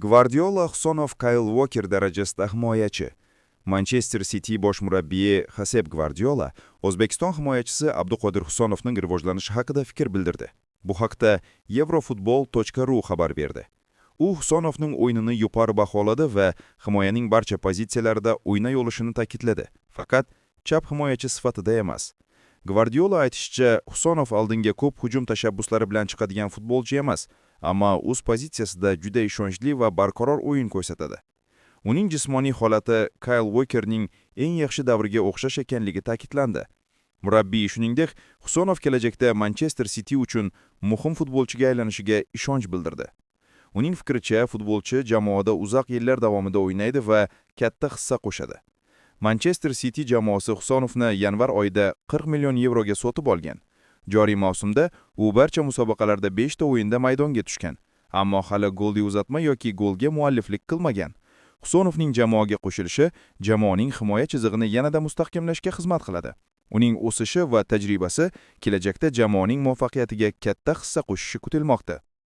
Gvardiola, Husanov, Kyle Walker darajasida himoyachi. Manchester City bosh murabbiyi Josep Gvardiola O'zbekiston himoyachisi Abduqodir Husanovning rivojlanishi haqida fikr bildirdi. Bu haqda Eurofutbol.ru xabar berdi. U Husanovning o'yinini yuqori baholadi va himoyaning barcha pozitsiyalarida o'ynay olishini ta'kidladi. Faqat chap himoyachi sifatida emas. Gvardiola aytishicha, Husanov oldinga ko'p hujum tashabbuslari bilan chiqadigan futbolchi emas, ammo o'z pozitsiyasida juda ishonchli va barqaror o'yin ko'rsatadi. Uning jismoniy holati Kyle Walkerning eng yaxshi davriga o'xshash ekanligi ta'kidlandi. Murabbiy shuningdek, Husanov kelajakda Manchester City uchun muhim futbolchiga aylanishiga ishonch bildirdi. Uning fikricha, futbolchi jamoada uzoq yillar davomida o'ynaydi va katta hissa qo'shadi. Manchester City jamoasi Husanovni yanvar oyida 40 million yevroga sotib olgan. Joriy mavsumda u barcha musobaqalarda 5 ta o'yinda maydonga tushgan, ammo hali golli uzatma yoki golga mualliflik qilmagan. Husanovning jamoaga qo'shilishi jamoaning himoya chizig'ini yanada mustahkamlashga xizmat qiladi. Uning o'sishi va tajribasi kelajakda jamoaning muvaffaqiyatiga katta hissa qo'shishi kutilmoqda.